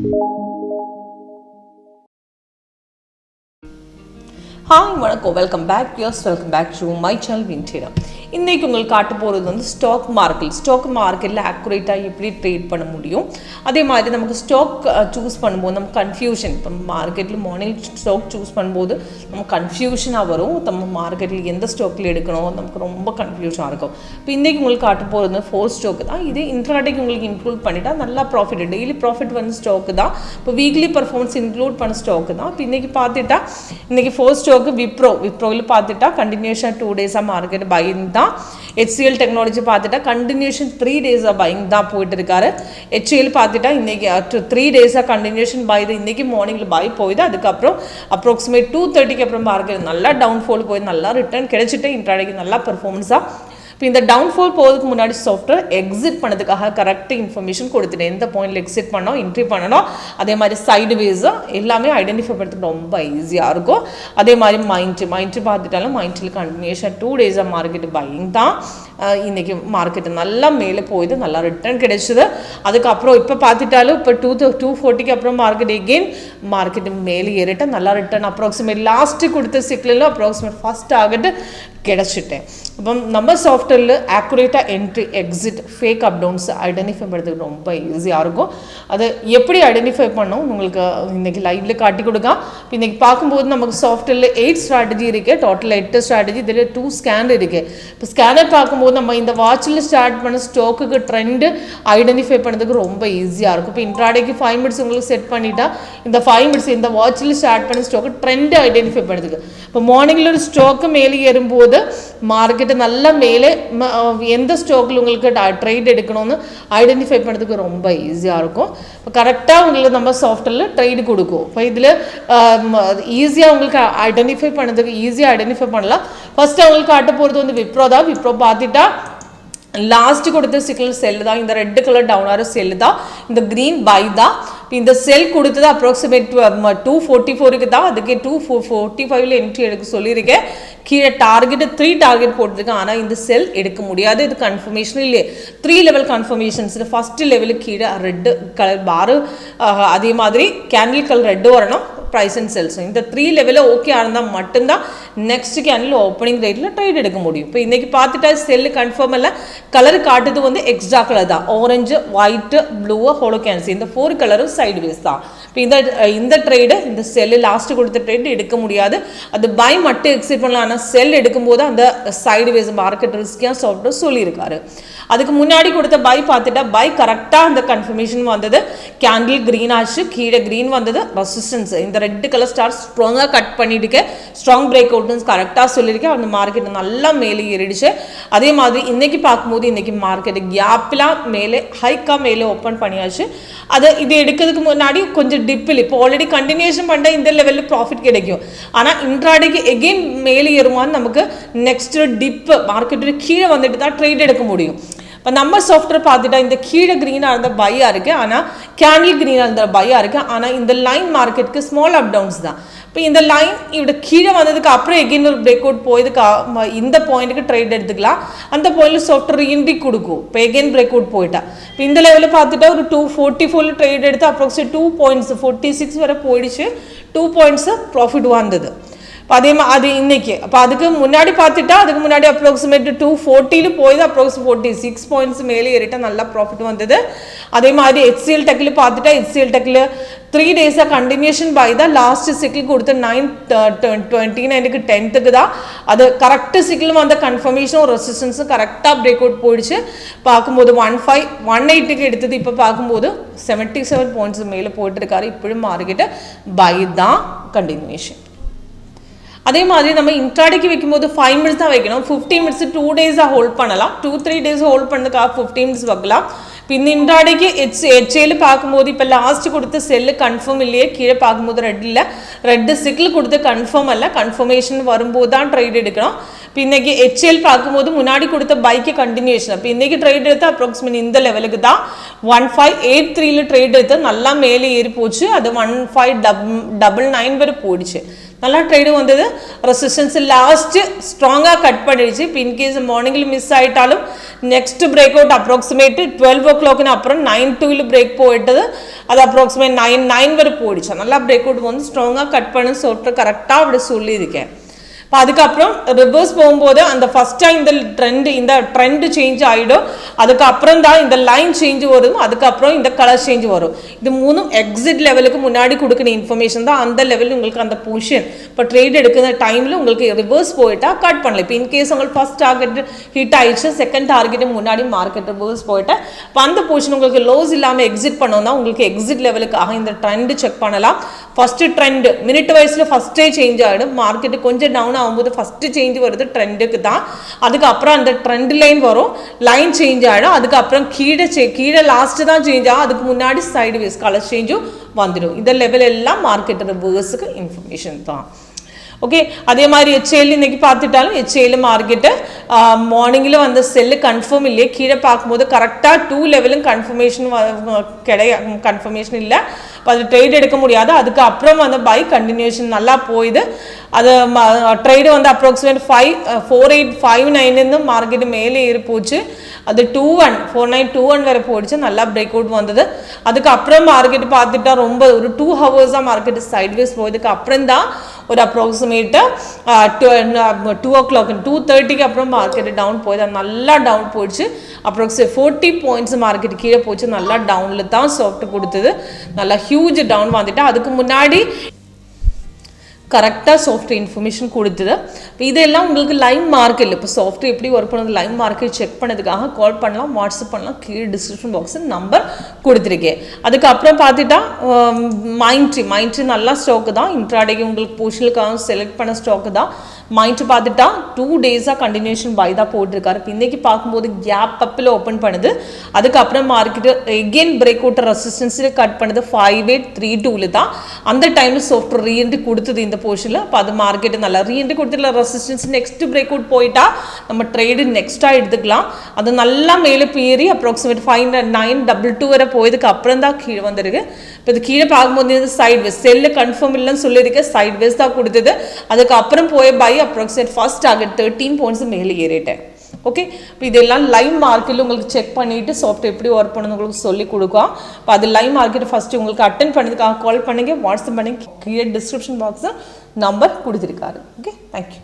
Hi, welcome back. Yes, welcome back to my channel WinTrader. இன்னைக்கு உங்களுக்கு காட்ட போறது வந்து ஸ்டாக் மார்க்கெட்ல அக்யூரேட்டா எப்படி ட்ரேட் பண்ண முடியும். அதே மாதிரி நமக்கு ஸ்டாக் சூஸ் பண்ணும்போது நம்ம கன்ஃபியூஷன் இப்போ மார்க்கெட்ல மார்னிங் ஸ்டாக் சூஸ் பண்ணும்போது நம்ம கன்ஃபியூஷனா வரும். நம்ம மார்க்கெட்ல எந்த ஸ்டாக்ல எடுக்கணும் நமக்கு ரொம்ப கன்ஃபியூஷனா இருக்கும். இப்போ இன்னைக்கு உங்களுக்கு காட்ட போறது 4 ஸ்டாக் தான். இது இன்ட்ராடேக்கு உங்களுக்கு இன்க்ளூட் பண்ணிட்டா நல்லா ப்ராஃபிட் டெய்லி ப்ராஃபிட் வந்து ஸ்டாக் தான். இப்போ வீக்லி பெர்ஃபார்மன்ஸ் இன்க்ளூட் பண்ண ஸ்டாக் தான். இப்போ இன்னைக்கு பார்த்துட்டா இன்னைக்கு 4 ஸ்டாக் விப்ரோவில் பார்த்துட்டா கண்டினியூஷன் 2 டேஸா மார்க்கெட் பையிங் தான். HCL டெக்னாலஜி பார்த்துட்டா கண்டினியூஷன் 3 டேஸா பையிங் தான் போயிட்டு இருக்காரு. HCL பார்த்துட்டா இன்னைக்கு 3 டேஸா கண்டினியூஷன் பை தான். இன்னைக்கு மார்னிங்ல பை போயிது. அதுக்கப்புறம் அப்ராக்சிமேட் 2:30க்கு அப்புறம் மார்க்கெட் நல்லா டவுன்ஃபால் போய் நல்லா ரிட்டர்ன் கிடைச்சிட்டு இன்ட்ராடேக்கு நல்லா பெர்ஃபார்மன்ஸா. இப்போ இந்த டவுன்ஃபால் போகிறதுக்கு முன்னாடி சாஃப்ட்வேர் எக்ஸிட் பண்ணதுக்காக கரெக்ட் இன்ஃபர்மேஷன் கொடுத்துட்டேன். எந்த பாயிண்ட்ல எக்ஸிட் பண்ணோம் என்ட்ரி பண்ணணும் அதே மாதிரி சைடு வேஸும் எல்லாமே ஐடென்டிஃபை பண்ணுறதுக்கு ரொம்ப ஈஸியாக இருக்கும். அதே மாதிரி மைண்ட் பார்த்துட்டாலும் மைண்டில் கண்டினியூஷன் 2 டேஸாக மார்க்கெட் பையிங் தான். இன்னைக்கு மார்க்கெட் நல்லா மேலே போயிது நல்லா ரிட்டர்ன் கிடைச்சிது. அதுக்கப்புறம் இப்போ பார்த்துட்டாலும் இப்போ 240க்கு அப்புறம் மார்க்கெட் மேலே ஏறிட்டு நல்லா ரிட்டர்ன் அப்ராக்சிமேட் லாஸ்ட்டு கொடுத்த சிக்லில் அப்ராக்சிமேட் ஃபர்ஸ்ட் டார்கெட் கிடைச்சிட்டேன். அப்போ நம்ம சாஃப்ட்வேரில் ஆக்குரேட்டாக என்ட்ரி எக்ஸிட் ஃபேக் அப் டவுன்ஸ் ஐடென்டிஃபை பண்ணுறதுக்கு ரொம்ப ஈஸியாக இருக்கும். அதை எப்படி ஐடென்டிஃபை பண்ணோம் உங்களுக்கு இன்றைக்கி லைவ்ல காட்டி கொடுക്കാം. இப்போ இன்றைக்கி பார்க்கும்போது நமக்கு சாஃப்ட்வேரில் 8 ஸ்ட்ராட்டஜி இருக்குது. டோட்டல் 8 ஸ்ட்ராட்டஜி இதில் 2 ஸ்கேனர் இருக்குது. இப்போ ஸ்கேனர் பார்க்கும்போது நம்ம இந்த வாட்சில் ஸ்டார்ட் பண்ண ஸ்டாக்குக்கு ட்ரெண்டு ஐடென்டிஃபை பண்ணுறதுக்கு ரொம்ப ஈஸியாக இருக்கும். இப்போ இன்ட்ராடேக்கு 5 மினிட்ஸ் உங்களுக்கு செட் பண்ணிட்டா இந்த 5 மினிட்ஸ் இந்த வாட்சில் ஸ்டார்ட் பண்ண ஸ்டாக்கு ட்ரெண்டு ஐடென்டிஃபை பண்ணுறதுக்கு. இப்போ மார்னிங்கில் ஒரு ஸ்டாக்கு மேலே ஏறும்போது மார்க்கெட்டு நல்லா மேலே எந்த ஸ்டாக்கில் உங்களுக்கு ட்ரேட் எடுக்கணும்னு ஐடென்டிஃபை பண்ணுறதுக்கு ரொம்ப ஈஸியாக இருக்கும். இப்போ கரெக்டாக உங்களுக்கு நம்ம சாஃப்ட்வேரில் ட்ரேடு கொடுக்கும். இப்போ இதில் ஈஸியாக உங்களுக்கு ஐடென்டிஃபை பண்ணுறதுக்கு ஈஸியாக ஐடென்டிஃபை பண்ணலாம். ஃபர்ஸ்ட் அவங்களுக்கு காட்ட போகிறது வந்து விப்ரோ தான். விப்ரோ பார்த்துட்டா லாஸ்ட் கொடுத்த சிக்னல் செல் தான். இந்த ரெட் கலர் டவுன் ஆகிற செல் தான். இந்த கிரீன் பை தான். இந்த செல் கொடுத்தது அப்ராக்சிமேட் 244க்கு தான். அதுக்கு 245ல என்ட்ரி எடுக்க சொல்லியிருக்கேன். கீழே டார்கெட் 3 டார்கெட் போட்டிருக்கேன். ஆனால் இந்த செல் எடுக்க முடியாது. இது கன்ஃபர்மேஷன் இல்லையே 3 லெவல் கன்ஃபர்மேஷன்ஸ். ஃபர்ஸ்ட் லெவலுக்கு கீழே ரெட் கலர் பாரு அதே மாதிரி கேண்டில் கலர் ரெட்டு வரணும். ப்ரைஸ் அண்ட் செல்ஸ் இந்த 3 லெவலில் ஓகே இருந்தால் மட்டும்தான் நெக்ஸ்ட் கேண்டில் ஓப்பனிங் ரேட்டில் ட்ரேட் எடுக்க முடியும். இப்போ இன்றைக்கி பார்த்துட்டா செல்லு கன்ஃபார்ம் இல்லை. கலர் காட்டுது வந்து எக்ஸ்ட்ரா கலர் தான். ஆரஞ்சு ஒயிட்டு ப்ளூ ஹோலோ கேன்சி இந்த 4 கலரும் சைடு வேஸ் தான். இப்போ இந்த ட்ரேடு இந்த செல்லு லாஸ்ட்டு கொடுத்த ட்ரேட் எடுக்க முடியாது. அது பை மட்டும் எக்ஸிட் பண்ணலாம். ஆனால் செல் எடுக்கும்போது அந்த சைடு வேஸ் மார்க்கெட் ரிஸ்கியாக சாஃப்ட்வேர் சொல்லியிருக்காரு. அதுக்கு முன்னாடி கொடுத்த பை பார்த்துட்டா பை கரெக்டாக அந்த கன்ஃபர்மேஷன் வந்தது. கேண்டில் க்ரீன் ஆச்சு. கீழே க்ரீன் வந்தது. ரெசிஸ்டன்ஸ் இந்த ரெட் கலர் ஸ்டார் ஸ்ட்ராங்காக கட் பண்ணிட்டுருக்கேன். ஸ்ட்ராங் பிரேக் அவுட்னு கரெக்டாக சொல்லியிருக்கேன். அந்த மார்க்கெட் நல்லா மேலே ஏறிடுச்சு. அதே மாதிரி இன்னைக்கு பார்க்கும்போது இன்னைக்கு மார்க்கெட் கேப்லாம் மேலே ஹைக்காக மேலே ஓப்பன் பண்ணியாச்சு. இது எடுக்கிறதுக்கு முன்னாடி கொஞ்சம் டிப்பில் இப்போ ஆல்ரெடி கண்டினியூஷன் பண்ண இந்த லெவலில் ப்ராஃபிட் கிடைக்கும். ஆனால் இன்ட்ராடேக்கு எகெயின் மேலே ஏறுமான்னு நமக்கு நெக்ஸ்ட் டிப்பு மார்க்கெட்டு கீழே வந்துட்டு தான் ட்ரேட் எடுக்க முடியும். இப்போ நம்ம சாஃப்ட்வேர் பார்த்துட்டா இந்த கீழே க்ரீனாக இருந்த பையாக இருக்குது. ஆனால் கேண்டில் க்ரீனாக இருந்த பையாக இருக்குது. ஆனால் இந்த லைன் மார்க்கெட்டுக்கு ஸ்மால் அப் டவுன்ஸ் தான். இப்போ இந்த லைன் இப்படி கீழே வந்ததுக்கு அப்புறம் எகெயின் ஒரு பிரேக் அவுட் போயதுக்கு இந்த பாயிண்ட்டுக்கு ட்ரேட் எடுத்துக்கலாம். அந்த பாயிண்டில் சாஃப்ட்வேர் இன்ட்ரி கொடுக்கும். இப்போ எகெயின் பிரேக் அவுட் போயிட்டா இப்போ இந்த லெவலில் பார்த்துட்டா ஒரு 244 ட்ரேட் எடுத்து அப்ராக்சிமேட் 2 பாயிண்ட்ஸ் 46 வரை போயிடுச்சு. 2 பாயிண்ட்ஸ் ப்ராஃபிட் வந்தது. இப்போ அது இன்னைக்கு அப்போ அதுக்கு முன்னாடி பார்த்துட்டா அதுக்கு முன்னாடி அப்ராக்சிமேட் 240 போய் தான் அப்ராக்சிமேட் 46 பாயிண்ட்ஸ் மேலே ஏறிட்டா நல்லா ப்ராஃபிட் வந்தது. அதே மாதிரி HCL டெக்கில் பார்த்துட்டா HCL டெக்கில் 3 டேஸாக கண்டினியூஷன் பை தான். லாஸ்ட் சிக்கிள் கொடுத்து 9/29க்கு 10க்கு தான் அது கரெக்டு சிக்கிளும் அந்த கன்ஃபர்மேஷனும் ரெசிஸ்டன்ஸும் கரெக்டாக பிரேக் அவுட் போயிடுச்சு. பார்க்கும்போது 1518க்கு எடுத்தது. இப்போ பார்க்கும்போது 77 பாயிண்ட்ஸ் மேலே போயிட்டு இருக்காரு. இப்படி மார்க்கெட்டு பை தான் கண்டினியூஷன். அதே மாதிரி நம்ம இன்ட்ராடேக்கு வைக்கும்போது 5 மினிட்ஸ் தான் வைக்கணும். 15 மினிட்ஸ் 2 டேஸாக ஹோல்ட் பண்ணலாம். 2-3 டேஸ் ஹோல்ட் பண்ணதுக்காக 15 மினிட்ஸ் வைக்கலாம். இப்போ இந்த இன்ட்ராடேக்கு HCL பார்க்கும்போது இப்போ லாஸ்ட் கொடுத்த செல்லு கன்ஃபார்ம் இல்லையே. கீழே பார்க்கும்போது ரெட்டு சிக்கிள் கொடுத்து கன்ஃபார்ம் அல்ல. கன்ஃபர்மேஷன் வரும்போது தான் ட்ரேட் எடுக்கணும். இப்போ இன்றைக்கி HCL பார்க்கும்போது முன்னாடி கொடுத்த பைக்கு கண்டினியூஷன். இப்போ இன்றைக்கி ட்ரேட் எடுத்து அப்ராக்சிமேட் இந்த லெவலுக்கு தான் 1583ல ட்ரேட் எடுத்து நல்லா மேலே ஏறி போச்சு. அது 1599 வரை போயிடுச்சு. நல்லா ட்ரேடு வந்தது. ரெசிஸ்டன்ஸ் லாஸ்ட் ஸ்ட்ராங்காக கட் பண்ணிடுச்சு. இப்போ இன்கேஸ் மார்னிங்கில் மிஸ் ஆகிட்டாலும் next break out approximate 12 o'clock அப்புறம் 9-2 பிரேக் போயிட்டது. அது அப்ராக்சிமேட் 9 வரை போயிடுச்சு. நல்லா பிரேக் அவுட் வந்து ஸ்ட்ராங்காக கட் பண்ணு சொல்லிட்டு கரெக்டாக அப்படி சொல்லியிருக்கேன். இப்போ அதுக்கப்புறம் ரிவர்ஸ் போகும்போது அந்த ஃபஸ்ட்டாக இந்த ட்ரெண்ட் சேஞ்ச் ஆகிடும். அதுக்கப்புறம் தான் இந்த லைன் சேஞ்ச் வரும். அதுக்கப்புறம் இந்த கலர் சேஞ்ச் வரும். இது மூணும் எக்ஸிட் லெவலுக்கு முன்னாடி கொடுக்குற இன்ஃபர்மேஷன் தான். அந்த லெவலில் உங்களுக்கு அந்த பொசிஷன் இப்போ ட்ரேட் எடுக்கிற டைமில் உங்களுக்கு ரிவர்ஸ் போயிட்டா கட் பண்ணல. இப்போ இன்கேஸ் உங்களுக்கு ஃபஸ்ட் டார்கெட் ஹிட் ஆயிடுச்சு, செகண்ட் டார்கெட்டு முன்னாடி மார்க்கெட் ரிவர்ஸ் போயிட்டா இப்போ அந்த பொசிஷன் உங்களுக்கு லோஸ் இல்லாமல் எக்ஸிட் பண்ணோம்னா உங்களுக்கு எக்ஸிட் லெவலுக்காக இந்த ட்ரெண்ட் செக் பண்ணலாம். ஃபஸ்ட்டு ட்ரெண்ட் மினிட் வைஸில் ஃபஸ்ட்டே சேஞ்ச் ஆகிடும். மார்க்கெட்டு கொஞ்சம் டவுன் ஆகும்போது ஃபஸ்ட்டு சேஞ்ச் வருது ட்ரெண்டுக்கு தான். அதுக்கப்புறம் அந்த ட்ரெண்ட் லைன் வரும், லைன் சேஞ்ச் ஆகிடும். அதுக்கப்புறம் கீழே லாஸ்ட்டு தான் சேஞ்ச் ஆகும். அதுக்கு முன்னாடி சைடு வேஸ் கலர் சேஞ்சும் வந்துடும். இந்த லெவல் எல்லாம் மார்க்கெட் ரிவர்ஸுக்கு இன்ஃபர்மேஷன் தான். ஓகே, அதே மாதிரி ஹெச்ஏஎல் இன்னைக்கு பார்த்துட்டாலும் ஹெச்ஏஎல் மார்க்கெட்டு மார்னிங்கில் வந்து செல்லு கன்ஃபார்ம் இல்லையே. கீழே பார்க்கும்போது கரெக்டாக 2 லெவலும் கன்ஃபர்மேஷன் இல்லை. இப்போ அது ட்ரேட் எடுக்க முடியாது. அதுக்கப்புறம் வந்து பை கண்டினியூஷன் நல்லா போயுது. அது ட்ரேடு வந்து அப்ராக்சிமேட் 4859 மார்க்கெட்டு மேலே ஏறி போச்சு. அது 4921 வரை போயிடுச்சு. நல்லா பிரேக் அவுட் வந்தது. அதுக்கப்புறம் மார்க்கெட் பார்த்துட்டா ரொம்ப ஒரு 2 hours மார்க்கெட் சைட்வேஸ் போயதுக்கு அப்புறம் தான் ஒரு அப்ராக்சிமேட்டு 2 o'clock 2:30 அப்புறம் மார்க்கெட் டவுன் போயிது. நல்லா டவுன் போயிடுச்சு. அப்ராக்சிமேட் 40 points மார்க்கெட் கீழே போச்சு. நல்லா டவுனில் தான் சாஃப்ட் கொடுத்தது. நல்லா ஹியூஜ் டவுன் வந்துட்டு அதுக்கு முன்னாடி கரெக்டாக சாஃப்ட்வேர் இன்ஃபர்மேஷன் கொடுத்தது. இப்போ இதெல்லாம் உங்களுக்கு லைவ் மார்க்கெட் இப்போ சாஃப்ட்வேர் எப்படி ஒர்க் பண்ணுறது லைவ் மார்க்கெட் செக் பண்ணதுக்காக கால் பண்ணலாம், வாட்ஸ்அப் பண்ணலாம். கீழே டிஸ்கிரிப்ஷன் பாக்ஸில் நம்பர் கொடுத்துருக்கேன். அதுக்கப்புறம் பார்த்துட்டா மைண்ட்ரி நல்லா ஸ்டாக்கு தான். இன்ட்ராடேக்கு உங்களுக்கு போர்ஷனுக்காக செலக்ட் பண்ண ஸ்டாக்கு தான். மைண்ட்ரி பார்த்துட்டா 2 days கண்டினியூஷன் பை தான் போட்டிருக்காரு. இப்போ இன்றைக்கி பார்க்கும்போது கேப் அப்பில் ஓப்பன் பண்ணுது. அதுக்கப்புறம் மார்க்கெட்டு எகெயின் பிரேக் அவுட் ரெசிஸ்டன்ஸில் கட் பண்ணுது 5832 தான். அந்த டைமில் சாஃப்ட்வேர் ரீஎன்ட்ரி கொடுத்தது இந்த போர்ஷனில். அப்போ அது மார்க்கெட்டு நல்லா ரீஎன்ட்ரி கொடுத்துல ரெசிஸ்டன்ஸ் நெக்ஸ்ட் பிரேக் அவுட் போயிட்டா நம்ம ட்ரேடு நெக்ஸ்ட்டாக எடுத்துக்கலாம். அது நல்லா மேலே பேரி அப்ராக்சிமேட் 5922 வரை போயதுக்கு அப்புறம் தான் கீழே வந்துருக்கு. இப்போ இது கீழே பார்க்கும்போது சைட்வேஸ் செல்லு கன்ஃபார்ம் இல்லைன்னு சொல்லியிருக்கேன். சைட்வேஸ் தான் கொடுத்தது. அதுக்கப்புறம் போய் by approximate first target 13 points மேலே ஏறிட்டேன். ஓகே, இப்போ இதெல்லாம் லைவ் மார்க்கெட்டில் உங்களுக்கு செக் பண்ணிவிட்டு சாஃப்ட்வேர் எப்படி ஒர்க் பண்ணணும் உங்களுக்கு சொல்லி கொடுக்கும். இப்போ அது லைவ் மார்க்கெட் ஃபஸ்ட்டு உங்களுக்கு அட்டென்ட் பண்ணதுக்காக கால் பண்ணுங்க, வாட்ஸ்அப் பண்ணுங்க. கீழே டிஸ்கிரிப்ஷன் பாக்ஸில் நம்பர் கொடுத்துருக்காரு. Okay, thank you.